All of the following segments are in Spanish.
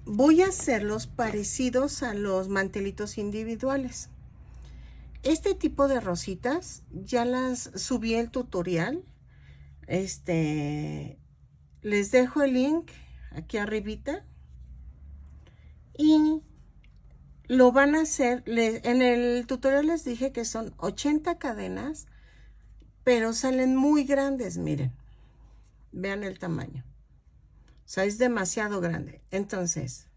voy a hacerlos parecidos a los mantelitos individuales. Este tipo de rositas ya las subí el tutorial. Les dejo el link aquí arribita y lo van a hacer. En el tutorial les dije que son 80 cadenas, pero salen muy grandes, miren. Vean el tamaño. O sea, es demasiado grande. Entonces,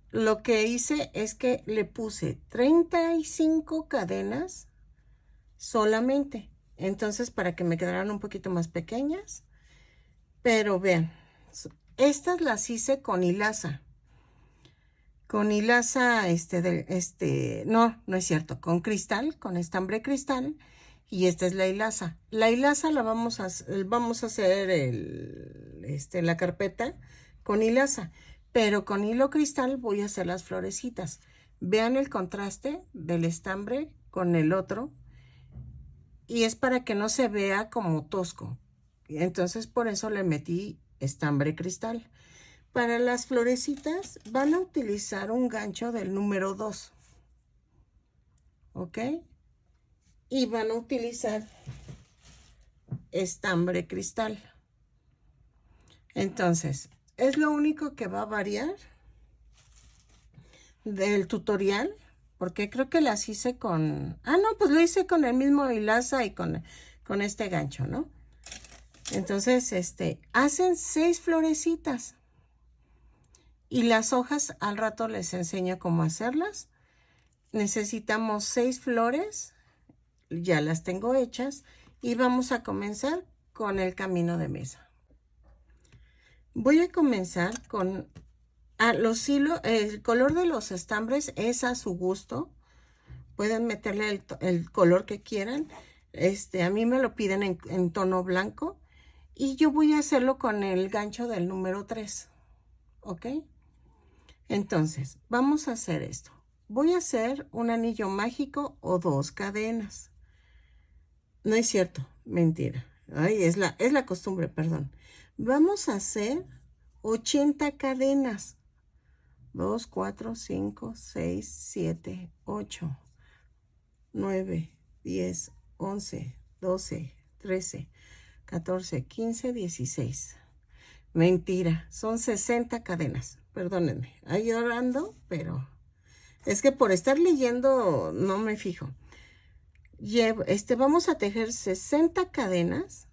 lo que hice es que le puse 35 cadenas solamente. Entonces, para que me quedaran un poquito más pequeñas. Pero vean, estas las hice con hilaza. Con hilaza, no es cierto, con cristal, con estambre cristal. Y esta es la hilaza. La hilaza la vamos a hacer la carpeta con hilaza. Pero con hilo cristal voy a hacer las florecitas. Vean el contraste del estambre con el otro. Y es para que no se vea como tosco. Entonces por eso le metí estambre cristal. Para las florecitas van a utilizar un gancho del número 2. ¿Ok? Y van a utilizar estambre cristal. Entonces, es lo único que va a variar del tutorial. Porque creo que las hice con... Ah, no, pues lo hice con el mismo hilaza y con este gancho, ¿no? Entonces, hacen 6 florecitas. Y las hojas al rato les enseño cómo hacerlas. Necesitamos 6 flores. Ya las tengo hechas. Y vamos a comenzar con el camino de mesa. Voy a comenzar con los hilos. El color de los estambres es a su gusto. Pueden meterle el color que quieran. A mí me lo piden en tono blanco. Y yo voy a hacerlo con el gancho del número 3. ¿Ok? Entonces, vamos a hacer esto. Voy a hacer un anillo mágico o 2 cadenas. No es cierto, mentira. Ay, es la costumbre, perdón. Vamos a hacer 80 cadenas. 2, 4, 5, 6, 7, 8, 9, 10, 11, 12, 13, 14, 15, 16. Mentira, son 60 cadenas. Perdónenme, ahí llorando, pero es que por estar leyendo no me fijo. Vamos a tejer 60 cadenas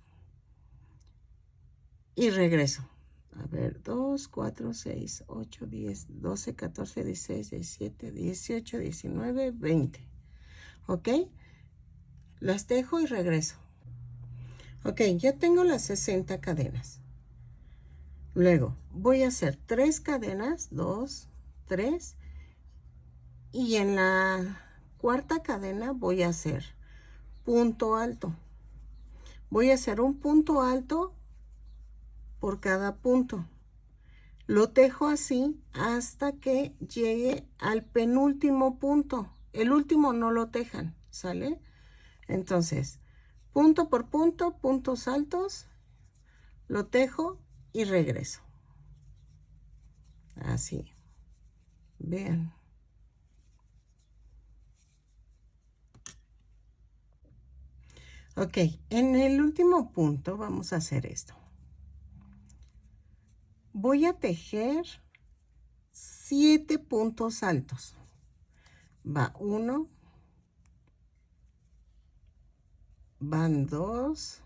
y regreso. A ver, 2, 4, 6, 8, 10, 12, 14, 16, 17, 18, 19, 20. ¿Ok? Las tejo y regreso. Ok, ya tengo las 60 cadenas. Luego voy a hacer 3 cadenas, 2, 3. Y en la cuarta cadena voy a hacer punto alto. Voy a hacer un punto alto por cada punto. Lo tejo así hasta que llegue al penúltimo punto. El último no lo tejan, ¿sale? Entonces, punto por punto, puntos altos, lo tejo y regreso. Así. Vean. Ok, en el último punto vamos a hacer esto. Voy a tejer 7 puntos altos. Va 1, van 2,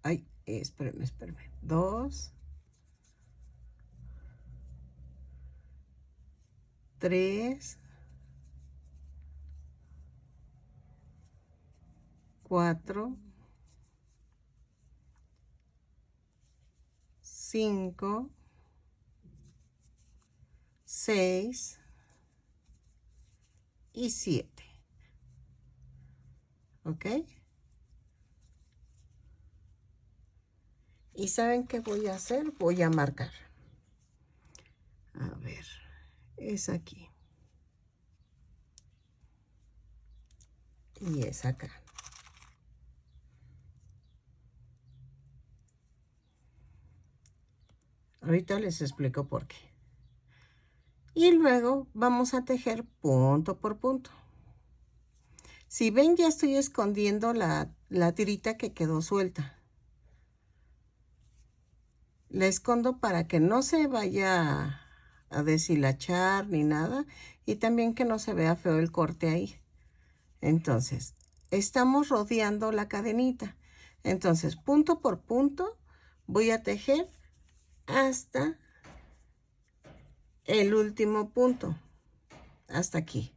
ay, espérenme, 2, 3, 4, 5, 6 y 7. ¿Ok? ¿Y saben qué voy a hacer? Voy a marcar. A ver, es aquí. Y es acá. Ahorita les explico por qué. Y luego vamos a tejer punto por punto. Si ven, ya estoy escondiendo la tirita que quedó suelta. La escondo para que no se vaya a deshilachar ni nada. Y también que no se vea feo el corte ahí. Entonces, estamos rodeando la cadenita. Entonces, punto por punto, voy a tejer hasta el último punto. Hasta aquí.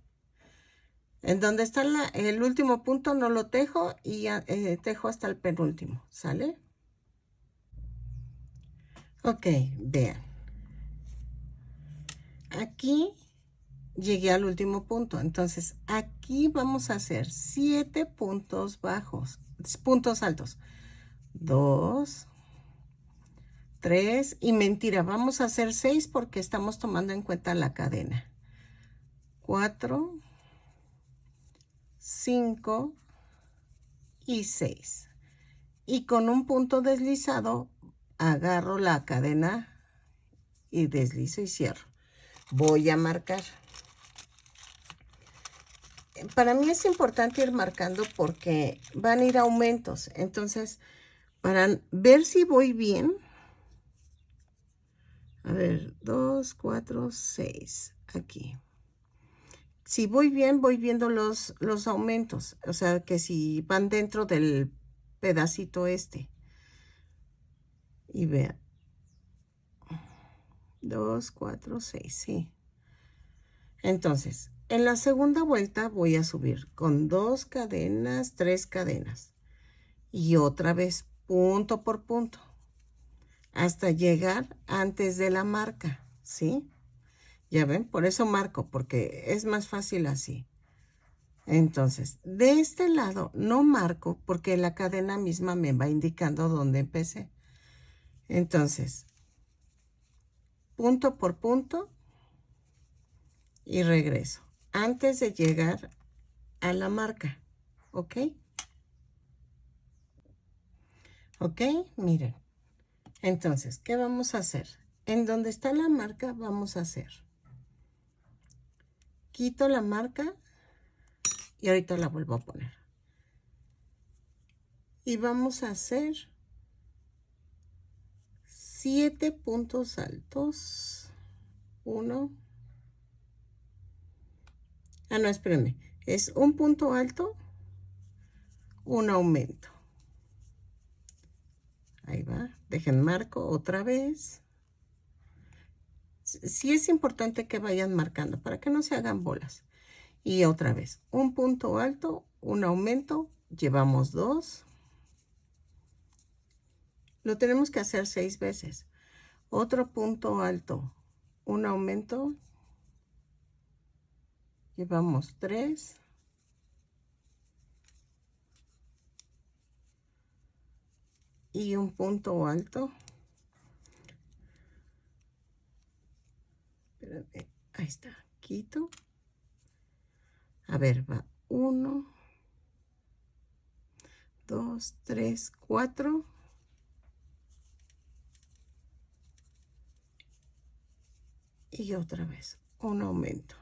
En donde está el último punto no lo tejo y ya, tejo hasta el penúltimo. ¿Sale? Ok, vean. Aquí llegué al último punto. Entonces, aquí vamos a hacer 7 puntos bajos, puntos altos. 2, 3 y mentira, vamos a hacer 6 porque estamos tomando en cuenta la cadena. 4, 5 y 6. Y con un punto deslizado agarro la cadena y deslizo y cierro. Voy a marcar. Para mí es importante ir marcando porque van a ir aumentos. Entonces, para ver si voy bien. A ver, 2, 4, 6. Aquí. Si voy bien, voy viendo los aumentos. O sea, que si van dentro del pedacito este. Y vean. 2, 4, 6, sí. Entonces, en la segunda vuelta voy a subir con 2 cadenas, 3 cadenas. Y otra vez punto por punto. Hasta llegar antes de la marca, ¿sí? Ya ven, por eso marco, porque es más fácil así. Entonces, de este lado no marco porque la cadena misma me va indicando dónde empecé. Entonces, punto por punto y regreso antes de llegar a la marca, ¿ok? ¿Ok? Miren. Entonces, ¿qué vamos a hacer? En donde está la marca vamos a hacer. Quito la marca y ahorita la vuelvo a poner. Y vamos a hacer 7 puntos altos. 1. Ah, no, espérenme. Es un punto alto, un aumento. Ahí va. Dejen marco otra vez. Sí es importante que vayan marcando para que no se hagan bolas. Y otra vez, un punto alto, un aumento. Llevamos 2. Lo tenemos que hacer 6 veces. Otro punto alto, un aumento. Llevamos 3. Y un punto alto. Espérame, ahí está. Quito. A ver, va 1, 2, 3, 4. Y otra vez, un aumento.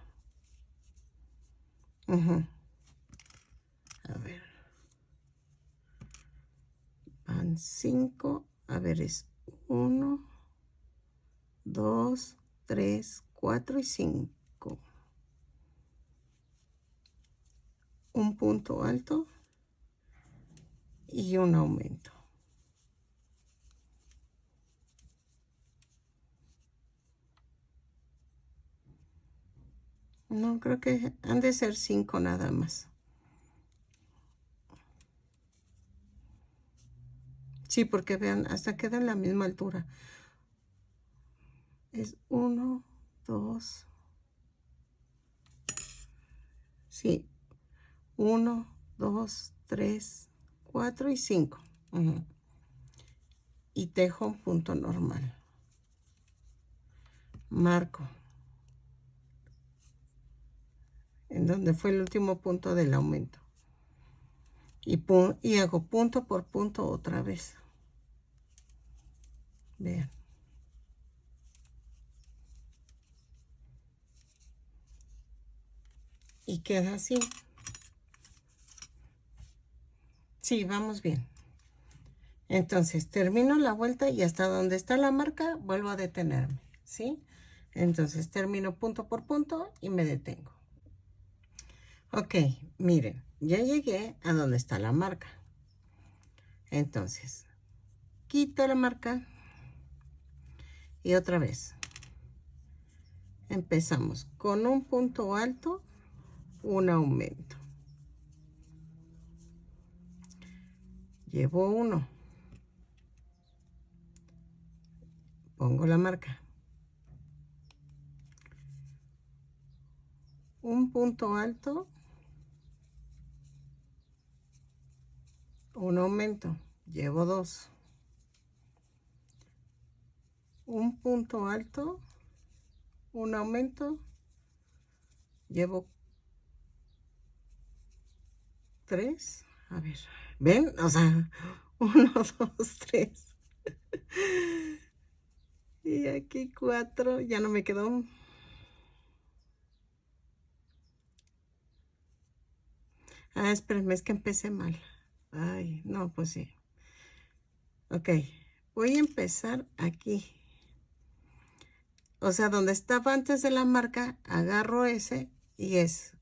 A ver. Van 5. A ver, es 1, 2, 3, 4 y 5. Un punto alto y un aumento. No, creo que han de ser 5 nada más. Sí, porque vean, hasta queda en la misma altura. Es 1, 2. Sí. 1, 2, 3, 4 y 5. Y tejo un punto normal. Marco. En donde fue el último punto del aumento. Y hago punto por punto otra vez. Vean. y queda así. Sí, vamos bien. Entonces termino la vuelta y hasta donde está la marca vuelvo a detenerme, ¿sí? Entonces termino punto por punto y me detengo. Ok, miren, ya llegué a donde está la marca. Entonces, quito la marca y otra vez. Empezamos con un punto alto, un aumento. Llevo uno. Pongo la marca. Un punto alto, un aumento. Llevo dos. Un punto alto, un aumento. Llevo tres. A ver, ¿ven? O sea, uno, dos, tres. Y aquí cuatro. Ya no me quedó. Ah, espérenme, es que empecé mal. Ay, no, pues sí. Ok, voy a empezar aquí. O sea, donde estaba antes de la marca, agarro ese y es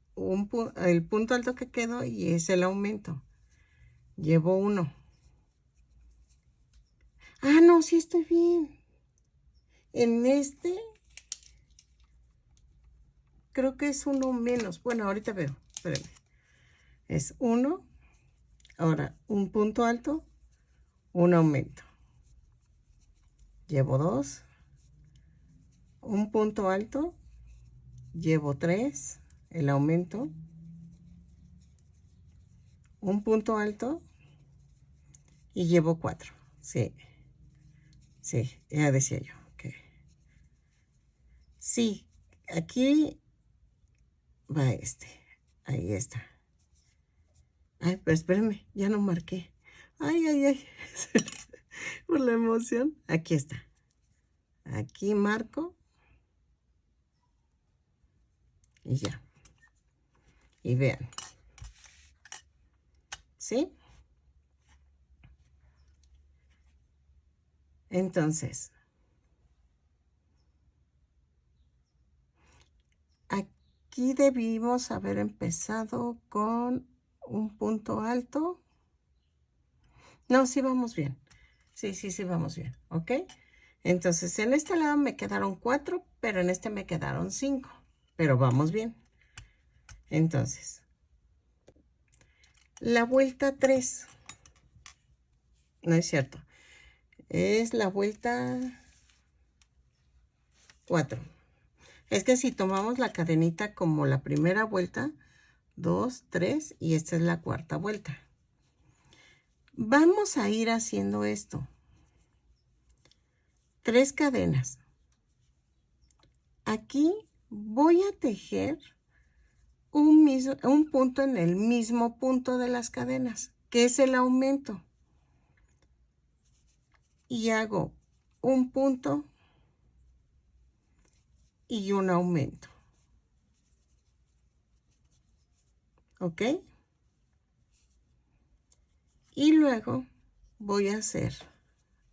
el punto alto que quedó y es el aumento. Llevo uno. Ah, no, sí estoy bien. En este, creo que es uno menos. Bueno, ahorita veo. Espérenme. Es uno. Ahora, un punto alto, un aumento. Llevo dos. Un punto alto, llevo tres. El aumento. Un punto alto y llevo cuatro. Sí, sí, ya decía yo. Okay. Sí, aquí va este. Ahí está. Ay, pero espérenme, ya no marqué. Ay, ay, ay. Por la emoción. Aquí está. Aquí marco. Y ya. Y vean. ¿Sí? Entonces, aquí debimos haber empezado con un punto alto. No, sí vamos bien. Sí, sí, sí vamos bien. ¿Ok? Entonces, en este lado me quedaron 4, pero en este me quedaron 5. Pero vamos bien. Entonces, la vuelta 3. No es cierto. Es la vuelta 4. Es que si tomamos la cadenita como la primera vuelta, 2, 3 y esta es la cuarta vuelta. Vamos a ir haciendo esto. 3 cadenas. Aquí voy a tejer un punto en el mismo punto de las cadenas, que es el aumento. Y hago un punto y un aumento. ¿Ok? Y luego voy a hacer...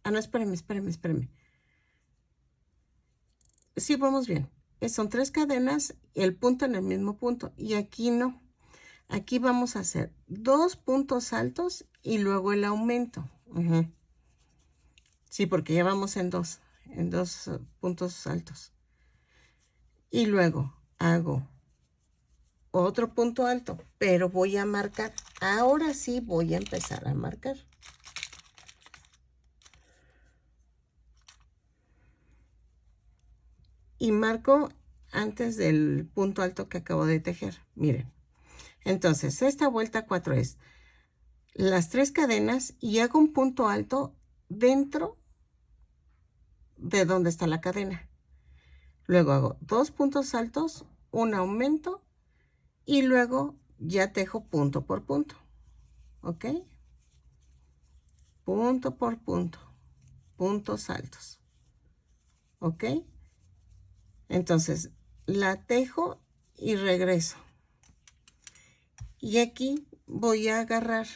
Ah, no, espérenme. Sí, vamos bien. Son 3 cadenas, el punto en el mismo punto. Y aquí no. Aquí vamos a hacer 2 puntos altos y luego el aumento. Sí, porque ya vamos en dos puntos altos. Y luego hago otro punto alto, pero voy a marcar. Ahora sí voy a empezar a marcar. Y marco antes del punto alto que acabo de tejer. Miren. Entonces, esta vuelta 4 es las 3 cadenas y hago un punto alto dentro de donde está la cadena. Luego hago 2 puntos altos, un aumento y luego ya tejo punto por punto. ¿Ok? Punto por punto. Puntos altos. ¿Ok? Entonces, la tejo y regreso. Y aquí voy a agarrar,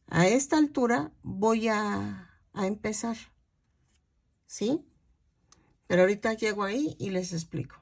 a esta altura voy a empezar, ¿sí? Pero ahorita llego ahí y les explico.